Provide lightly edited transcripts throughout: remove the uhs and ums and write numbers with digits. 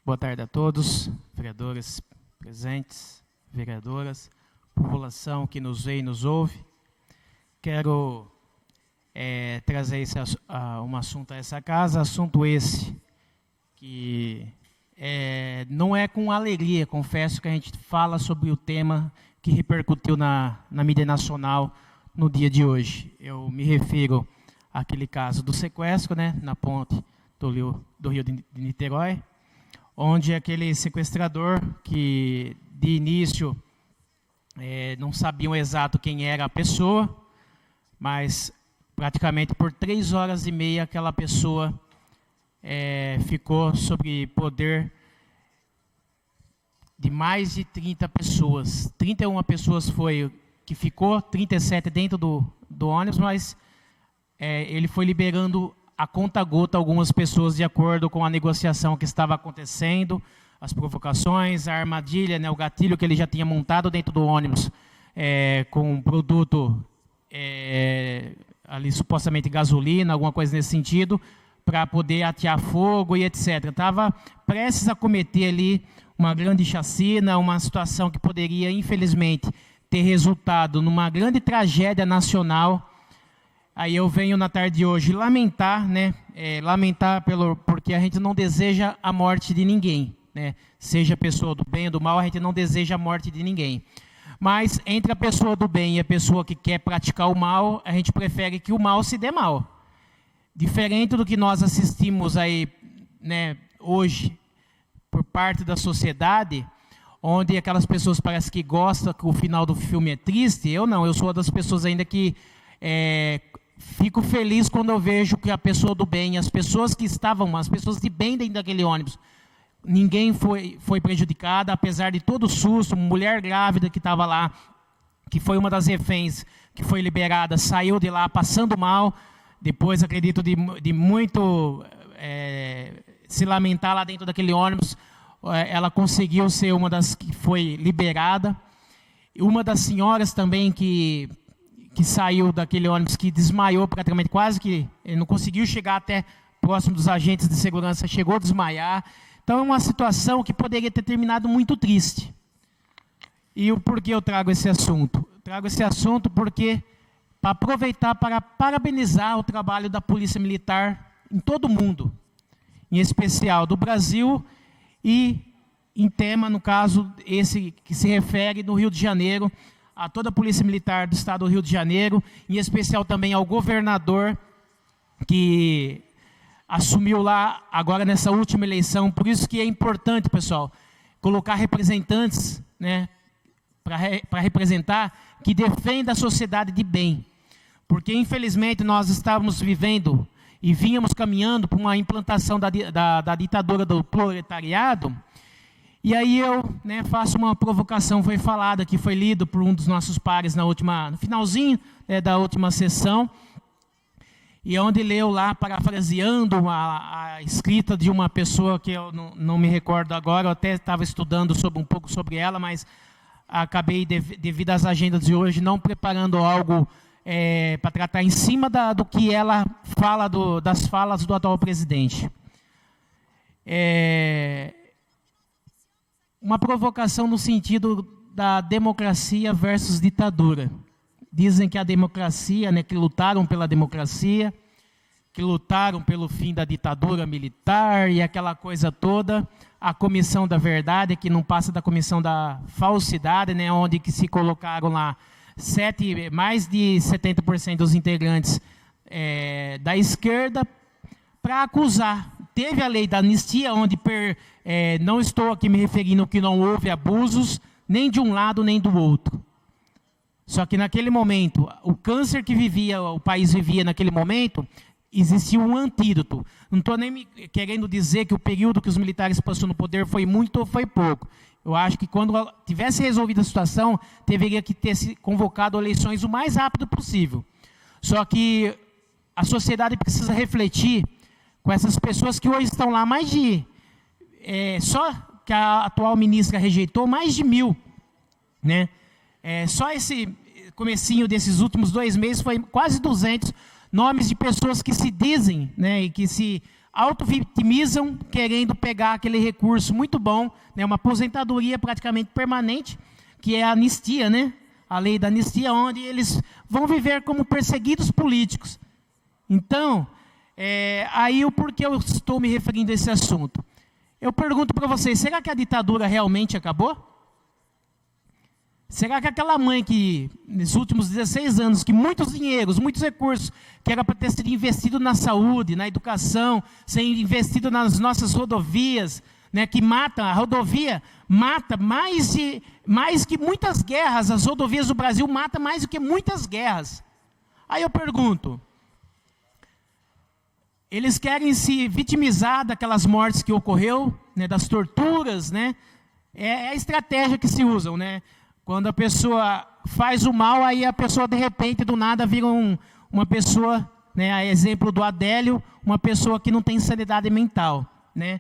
Boa tarde a todos, vereadores presentes, vereadoras, população que nos vê e nos ouve. Quero trazer um assunto a essa casa, assunto esse que não é com alegria, confesso, que a gente fala sobre o tema que repercutiu na mídia nacional no dia de hoje. Eu me refiro àquele caso do sequestro, né, na ponte do Rio de Niterói, onde aquele sequestrador, que de início não sabiam exato quem era a pessoa, mas praticamente por 3 horas e meia aquela pessoa ficou sob poder de mais de 30 pessoas. 31 pessoas que ficou, 37 dentro do ônibus, mas ele foi liberando a conta-gota algumas pessoas de acordo com a negociação que estava acontecendo, as provocações, a armadilha, né, o gatilho que ele já tinha montado dentro do ônibus com um produto ali supostamente gasolina, alguma coisa nesse sentido, para poder atear fogo e etc. Estava prestes a cometer ali uma grande chacina, uma situação que poderia, infelizmente, ter resultado numa grande tragédia nacional. Aí eu venho na tarde de hoje lamentar, né? Lamentar porque a gente não deseja a morte de ninguém, né? Seja a pessoa do bem ou do mal, a gente não deseja a morte de ninguém. Mas entre a pessoa do bem e a pessoa que quer praticar o mal, a gente prefere que o mal se dê mal. Diferente do que nós assistimos aí, né, hoje, por parte da sociedade, onde aquelas pessoas parecem que gostam que o final do filme é triste. Eu não, eu sou uma das pessoas ainda que fico feliz quando eu vejo que a pessoa do bem, as pessoas que estavam, as pessoas de bem dentro daquele ônibus, ninguém foi prejudicada, apesar de todo o susto. Uma mulher grávida que estava lá, que foi uma das reféns que foi liberada, saiu de lá passando mal, depois acredito de muito se lamentar lá dentro daquele ônibus. Ela conseguiu ser uma das que foi liberada. Uma das senhoras também que saiu daquele ônibus, que desmaiou praticamente, quase que ele não conseguiu chegar até próximo dos agentes de segurança, chegou a desmaiar. Então é uma situação que poderia ter terminado muito triste. E o porquê eu trago esse assunto? Trago esse assunto porque, para aproveitar para parabenizar o trabalho da Polícia Militar em todo o mundo, em especial do Brasil, e em tema, no caso, esse que se refere no Rio de Janeiro, a toda a Polícia Militar do Estado do Rio de Janeiro, em especial também ao governador, que assumiu lá agora nessa última eleição. Por isso que é importante, pessoal, colocar representantes, né, para representar, que defenda a sociedade de bem. Porque, infelizmente, nós estávamos vivendo e vínhamos caminhando para uma implantação da ditadura do proletariado. E aí eu, né, faço uma provocação. Foi falada, que foi lido por um dos nossos pares no finalzinho da última sessão, e onde leu lá, parafraseando a escrita de uma pessoa que eu não me recordo agora. Eu até estava estudando um pouco sobre ela, mas acabei, devido às agendas de hoje, não preparando algo para tratar em cima do que ela fala, das falas do atual presidente. Uma provocação no sentido da democracia versus ditadura. Dizem que a democracia, né, que lutaram pela democracia, que lutaram pelo fim da ditadura militar e aquela coisa toda. A comissão da verdade, que não passa da comissão da falsidade, né, onde que se colocaram lá mais de 70% dos integrantes da esquerda para acusar. Teve a lei da anistia, onde não estou aqui me referindo que não houve abusos, nem de um lado nem do outro. Só que naquele momento, o câncer que o país vivia naquele momento, existia um antídoto. Não estou nem querendo dizer que o período que os militares passaram no poder foi muito ou foi pouco. Eu acho que quando tivesse resolvido a situação, deveria que ter se convocado eleições o mais rápido possível. Só que a sociedade precisa refletir com essas pessoas que hoje estão lá, mais de... só que a atual ministra rejeitou, mais de 1.000, né? Só esse comecinho desses últimos 2 meses foi quase 200 nomes de pessoas que se dizem, né, e que se auto-vitimizam querendo pegar aquele recurso muito bom, né, uma aposentadoria praticamente permanente, que é a anistia, né? A lei da anistia, onde eles vão viver como perseguidos políticos. Então, aí o porquê eu estou me referindo a esse assunto. Eu pergunto para vocês, será que a ditadura realmente acabou? Será que aquela mãe que, nos últimos 16 anos, que muitos dinheiros, muitos recursos, que era para ter sido investido na saúde, na educação, ser investido nas nossas rodovias, né, que mata, a rodovia mata mais que muitas guerras, as rodovias do Brasil matam mais do que muitas guerras. Aí eu pergunto, eles querem se vitimizar daquelas mortes que ocorreu, né, das torturas, né? É a estratégia que se usam, né? Quando a pessoa faz o mal, aí a pessoa de repente, do nada, vira uma pessoa, né, a exemplo do Adélio, uma pessoa que não tem sanidade mental, né?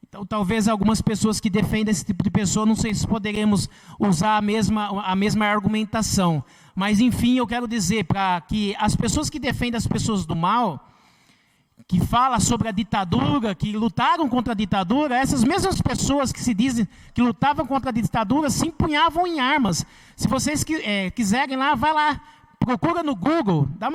Então, talvez algumas pessoas que defendem esse tipo de pessoa, não sei se poderemos usar a mesma argumentação. Mas, enfim, eu quero dizer para que as pessoas que defendem as pessoas do mal, que falam sobre a ditadura, que lutaram contra a ditadura, essas mesmas pessoas que se dizem que lutavam contra a ditadura, se empunhavam em armas. Se vocês quiserem lá, vai lá, procura no Google, dá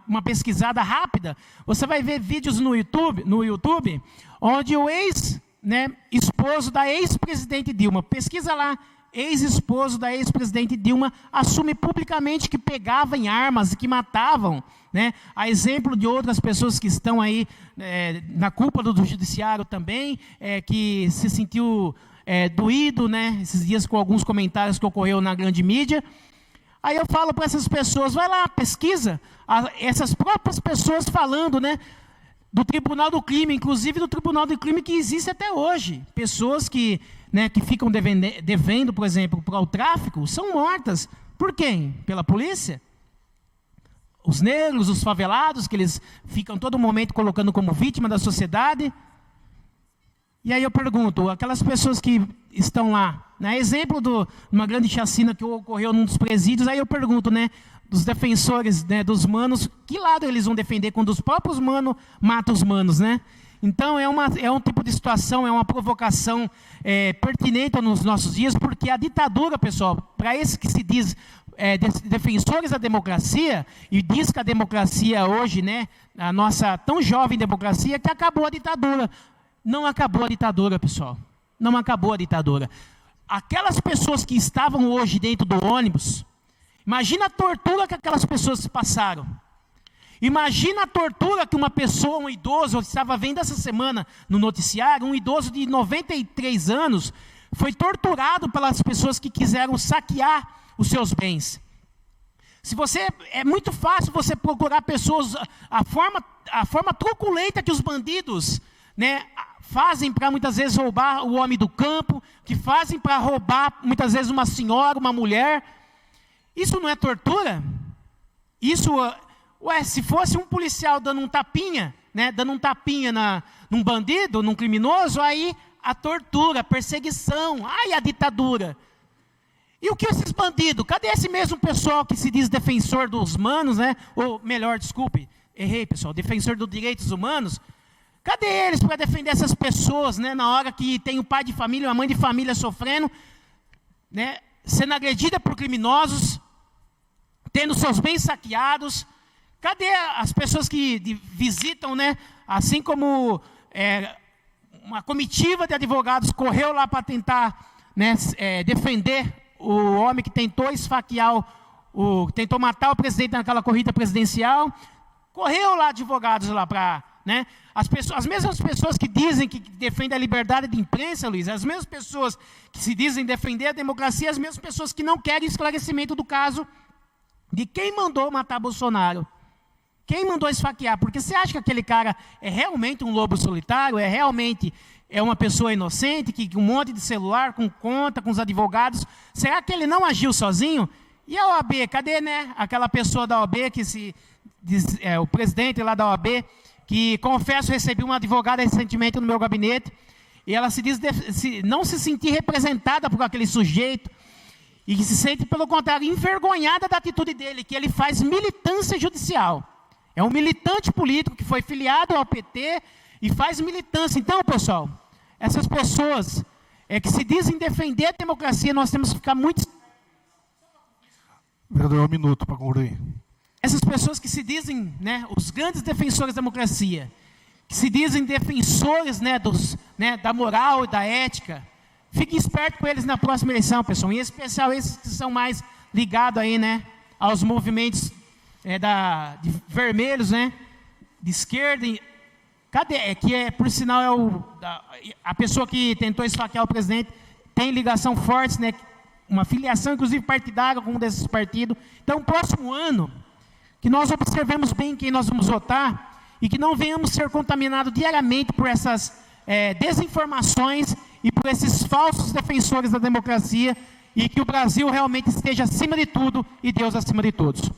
uma pesquisada rápida, você vai ver vídeos no YouTube onde o ex-esposo da ex-presidente Dilma, pesquisa lá, ex-esposo da ex-presidente Dilma, assume publicamente que pegava em armas, que matavam, né? A exemplo de outras pessoas que estão aí na cúpula do judiciário também, que se sentiu doído, né, esses dias com alguns comentários que ocorreu na grande mídia. Aí eu falo para essas pessoas, vai lá, pesquisa, essas próprias pessoas falando, né, do Tribunal do Crime, inclusive do Tribunal do Crime que existe até hoje. Pessoas que ficam devendo, por exemplo, para o tráfico, são mortas. Por quem? Pela polícia? Os negros, os favelados, que eles ficam todo momento colocando como vítima da sociedade. E aí eu pergunto, aquelas pessoas que estão lá, né, exemplo de uma grande chacina que ocorreu num dos presídios, aí eu pergunto, né, dos defensores, né, dos manos, que lado eles vão defender quando os próprios manos matam os manos, né? Então é um tipo de situação, é uma provocação pertinente nos nossos dias, porque a ditadura, pessoal, para esses que se diz defensores da democracia, e diz que a democracia hoje, né, a nossa tão jovem democracia, que acabou a ditadura. Não acabou a ditadura, pessoal. Não acabou a ditadura. Aquelas pessoas que estavam hoje dentro do ônibus, imagina a tortura que aquelas pessoas passaram. Imagina a tortura que uma pessoa, um idoso, eu estava vendo essa semana no noticiário, um idoso de 93 anos, foi torturado pelas pessoas que quiseram saquear os seus bens. É muito fácil você procurar pessoas, a forma truculenta que os bandidos, né, fazem para muitas vezes roubar o homem do campo, que fazem para roubar muitas vezes uma senhora, uma mulher. Isso não é tortura? Isso, se fosse um policial dando um tapinha, né, num bandido, num criminoso, aí a tortura, a perseguição, ai, a ditadura. E o que esses bandidos? Cadê esse mesmo pessoal que se diz defensor dos humanos, né? Ou melhor, desculpe, errei, pessoal, defensor dos direitos humanos? Cadê eles para defender essas pessoas, né? Na hora que tem o pai de família, a mãe de família sofrendo, né, sendo agredida por criminosos, tendo seus bens saqueados? Cadê as pessoas que visitam, né? Assim como uma comitiva de advogados correu lá para tentar, né, defender o homem que tentou esfaquear, tentou matar o presidente naquela corrida presidencial. Correu lá advogados lá para, né? As mesmas pessoas que dizem que defendem a liberdade de imprensa, Luiz, as mesmas pessoas que se dizem defender a democracia, as mesmas pessoas que não querem esclarecimento do caso de quem mandou matar Bolsonaro. Quem mandou esfaquear? Porque você acha que aquele cara é realmente um lobo solitário? É uma pessoa inocente, que um monte de celular, com conta, com os advogados? Será que ele não agiu sozinho? E a OAB? Cadê, né, aquela pessoa da OAB, que se diz, o presidente lá da OAB, que, confesso, recebi uma advogada recentemente no meu gabinete, e ela se diz não se sentir representada por aquele sujeito, e se sente, pelo contrário, envergonhada da atitude dele, que ele faz militância judicial. É um militante político que foi filiado ao PT e faz militância. Então, pessoal, essas pessoas que se dizem defender a democracia, nós temos que ficar muito... Vereador, 1 minuto para concluir. Essas pessoas que se dizem, né, os grandes defensores da democracia, que se dizem defensores, né, da moral e da ética, fiquem espertos com eles na próxima eleição, pessoal. Em especial esses que são mais ligados aí, né, aos movimentos de vermelhos, né, de esquerda. Por sinal, a pessoa que tentou esfaquear o presidente tem ligação forte, né, uma filiação, inclusive, partidária com um desses partidos. Então, próximo ano, que nós observemos bem quem nós vamos votar e que não venhamos ser contaminados diariamente por essas desinformações e por esses falsos defensores da democracia, e que o Brasil realmente esteja acima de tudo e Deus acima de todos.